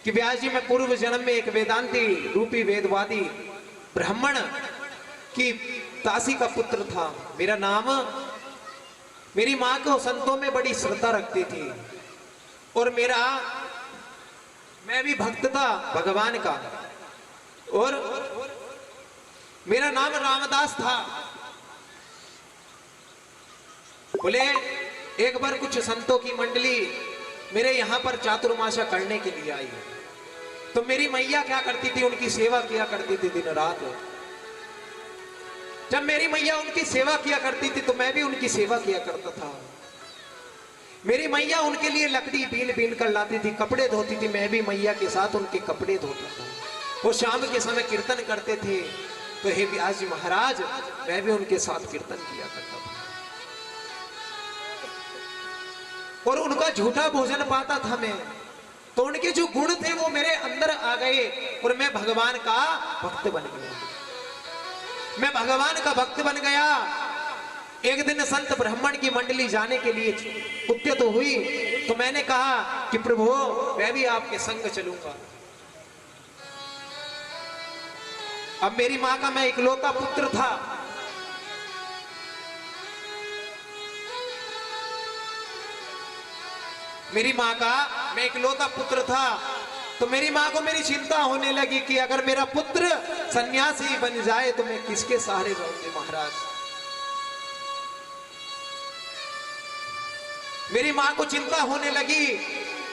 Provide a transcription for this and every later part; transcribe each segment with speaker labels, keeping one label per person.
Speaker 1: कि व्यास जी मैं पूर्व जन्म में एक वेदांती रूपी वेदवादी ब्राह्मण की दासी का पुत्र था। मेरा नाम, मेरी माँ को संतों में बड़ी श्रद्धा रखती थी और मैं भी भक्त था भगवान का, और मेरा नाम रामदास था। बोले एक बार कुछ संतों की मंडली मेरे यहाँ पर चातुर्मासा करने के लिए आई, तो मेरी मैया क्या करती थी, उनकी सेवा किया करती थी दिन रात। जब मेरी मैया उनकी सेवा किया करती थी तो मैं भी उनकी सेवा किया करता था। मेरी मैया उनके लिए लकड़ी बीन बीन कर लाती थी, कपड़े धोती थी, मैं भी मैया के साथ उनके कपड़े धोता था। वो शाम के समय कीर्तन करते थे तो हे व्यास जी महाराज मैं भी उनके साथ कीर्तन किया करता था, और उनका झूठा भोजन पाता था मैं। तो उनके जो गुण थे वो मेरे अंदर आ गए और मैं भगवान का भक्त बन गया। मैं भगवान का भक्त बन गया। एक दिन संत ब्राह्मण की मंडली जाने के लिए उद्यत हुई तो मैंने कहा कि प्रभु मैं भी आपके संग चलूंगा। अब मेरी मां का मैं इकलौता पुत्र था। मेरी मां का मैं इकलौता पुत्र था, तो मेरी मां को मेरी चिंता होने लगी कि अगर मेरा पुत्र सन्यासी बन जाए तो मैं किसके सहारे रहूंगी महाराज। मेरी मां को चिंता होने लगी।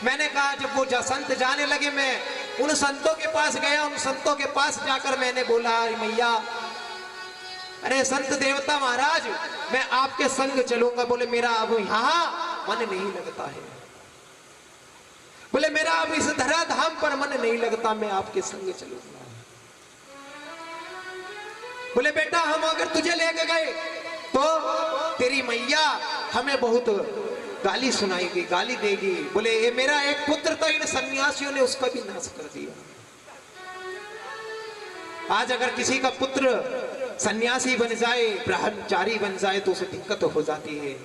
Speaker 1: मैंने कहा जब वो संत जाने लगे, मैं उन संतों के पास गया। उन संतों के पास जाकर मैंने बोला मैया, अरे संत देवता महाराज मैं आपके संग चलूंगा। बोले मेरा अब यहां मन नहीं लगता है। बोले मेरा अब इस धरा धाम पर मन नहीं लगता, मैं आपके संग चलूंगा। बोले बेटा हम अगर तुझे लेके गए तो तेरी मैया हमें बहुत गाली सुनाएगी, गाली देगी। बोले ये मेरा एक पुत्र था, इन सन्यासियों ने उसका भी नाश कर दिया। आज अगर किसी का पुत्र सन्यासी बन जाए, ब्रह्मचारी बन जाए तो उसे दिक्कत हो जाती है।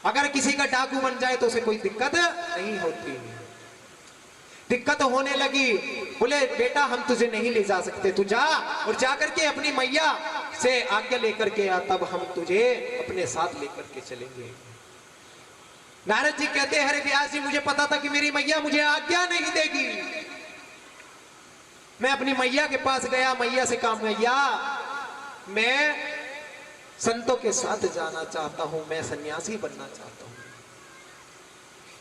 Speaker 1: अगर किसी का डाकू बन जाए तो उसे कोई दिक्कत नहीं होती। दिक्कत होने लगी। बोले बेटा हम तुझे नहीं ले जा सकते, तू जा और जाकर के अपनी मैया से आज्ञा लेकर के आ, तब हम तुझे अपने साथ लेकर के चलेंगे। नारद जी कहते हैं, अरे व्यास जी मुझे पता था कि मेरी मैया मुझे आज्ञा नहीं देगी। मैं अपनी मैया के पास गया, मैया से कहा मैया मैं संतों के साथ जाना चाहता हूं, मैं सन्यासी बनना चाहता हूं।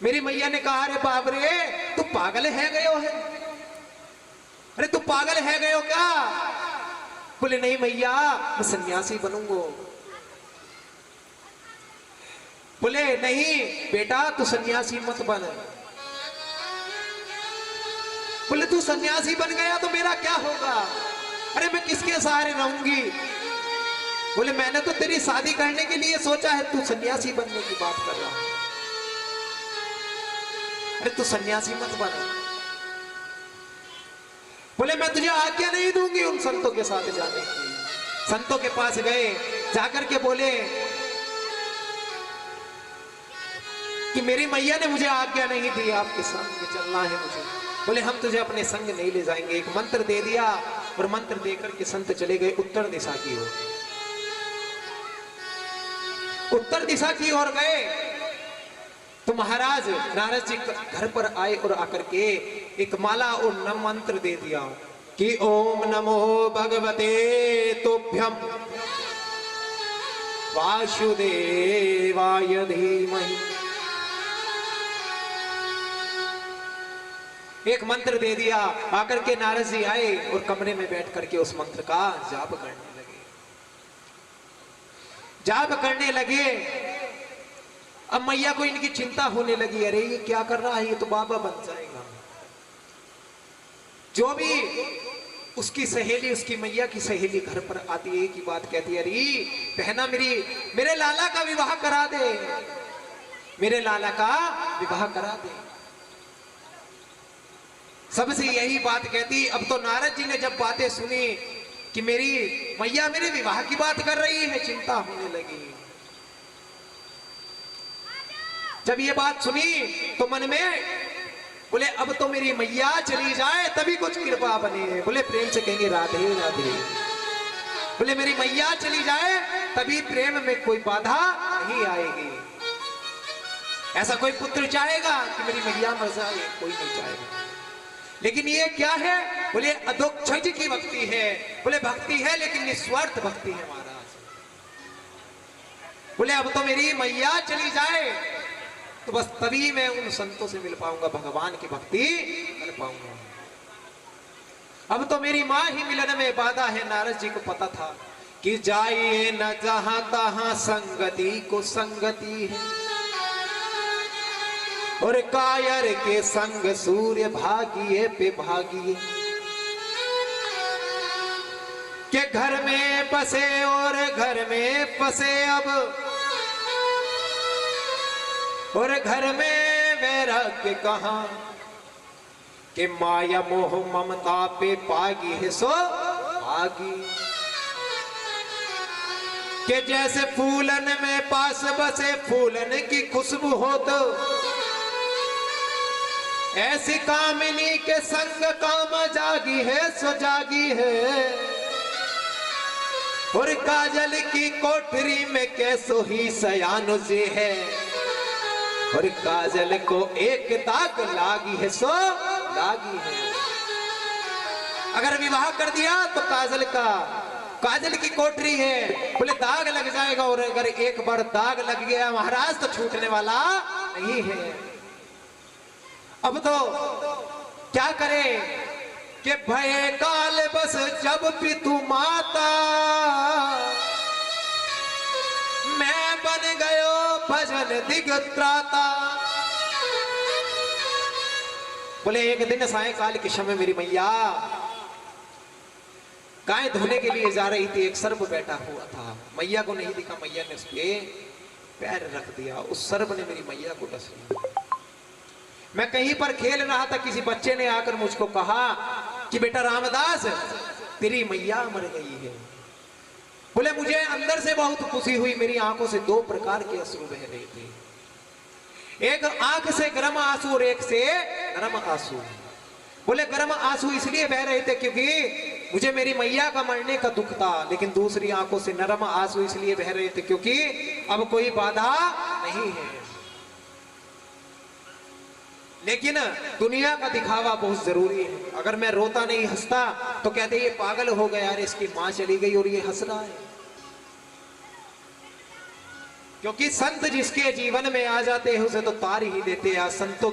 Speaker 1: मेरी मैया ने कहा अरे बाप रे तू पागल है गयो है, अरे तू पागल है गयो क्या। बोले नहीं मैया मैं सन्यासी बनूंगा। बोले नहीं बेटा तू सन्यासी मत बन। बोले तू सन्यासी बन गया तो मेरा क्या होगा, अरे मैं किसके सहारे रहूंगी। बोले मैंने तो तेरी शादी करने के लिए सोचा है, तू सन्यासी बनने की बात कर रहा है। अरे तू सन्यासी मत बन। बोले मैं तुझे आज्ञा नहीं दूंगी उन संतों के साथ जाने की। संतों के पास गए, जाकर के बोले कि मेरी मैया ने मुझे आज्ञा नहीं दी, आपके संग चलना है मुझे। बोले हम तुझे अपने संग नहीं ले जाएंगे। एक मंत्र दे दिया और मंत्र देकर के संत चले गए उत्तर दिशा की ओर। उत्तर दिशा की ओर गए तो महाराज नारद जी घर पर आए और आकर के एक माला और नम मंत्र दे दिया कि ओम नमो भगवते तुभ्यम वासुदेवाय धीमहि। एक मंत्र दे दिया। आकर के नारद जी आए और कमरे में बैठ करके उस मंत्र का जाप करने लगे। जाप करने लगे। अब मैया को इनकी चिंता होने लगी, अरे ये क्या कर रहा है, ये तो बाबा बन जाएगा। जो भी उसकी सहेली, उसकी मैया की सहेली घर पर आती है की बात कहती है, अरे बहना मेरे लाला का विवाह करा दे, मेरे लाला का विवाह करा दे। सबसे यही बात कहती। अब तो नारद जी ने जब बातें सुनी कि मेरी मैया मेरे विवाह की बात कर रही है, चिंता होने लगी। जब ये बात सुनी तो मन में बोले अब तो मेरी मैया चली जाए तभी कुछ कृपा बने। बोले प्रेम से कहेंगे राधे राधे। बोले मेरी मैया चली जाए तभी प्रेम में कोई बाधा नहीं आएगी। ऐसा कोई पुत्र चाहेगा कि मेरी मैया मर जाए? कोई नहीं चाहेगा। लेकिन ये क्या है? बोले अधोक्षज की भक्ति है। बोले भक्ति है लेकिन निस्वार्थ भक्ति है महाराज। बोले अब तो मेरी मैया चली जाए तो बस तभी मैं उन संतों से मिल पाऊंगा, भगवान की भक्ति कर पाऊंगा। अब तो मेरी माँ ही मिलन में बाधा है। नारद जी को पता था कि जाइए न जहां तहां संगति को संगति है, और कायर के संग सूर्य भागिए पे भागिए। के घर में बसे और घर में फंसे अब, और घर में वैराग्य कहां, के माया मोह ममता पे पागी है सो भागी। के जैसे फूलन में पास बसे फूलन की खुशबू हो तो, ऐसी कामिनी के संग काम जागी है सो जागी है। और काजल की कोठरी में कैसो ही सयानो से है, और काजल को एक दाग लागी है सो लागी है। अगर विवाह कर दिया तो काजल की कोठरी है, बोले दाग लग जाएगा। और अगर एक बार दाग लग गया महाराज तो छूटने वाला नहीं है। अब तो क्या करे कि भय काल बस जब पितु माता, मैं बन गयो भजन दिगत्राता। बोले एक दिन सायंकाल के समय मेरी मैया गाय धोने के लिए जा रही थी। एक सर्प बैठा हुआ था, मैया को नहीं दिखा। मैया ने उस पे पैर रख दिया, उस सर्प ने मेरी मैया को डस लिया। मैं कहीं पर खेल रहा था, किसी बच्चे ने आकर मुझको कहा कि बेटा रामदास तेरी मैया मर गई है। बोले मुझे अंदर से बहुत खुशी हुई। मेरी आंखों से दो प्रकार के अश्रु बह रहे थे, एक आंख से गर्म आंसू और एक से नरम आंसू। बोले गर्म आंसू इसलिए बह रहे थे क्योंकि मुझे मेरी मैया का मरने का दुख था, लेकिन दूसरी आंखों से नरम आंसू इसलिए बह रहे थे क्योंकि अब कोई बाधा नहीं है। लेकिन दुनिया का दिखावा बहुत जरूरी है। अगर मैं रोता नहीं हंसता तो कहते ये पागल हो गया यार, इसकी मां चली गई और ये हंस रहा है। क्योंकि संत जिसके जीवन में आ जाते हैं उसे तो तार ही देते हैं। संतों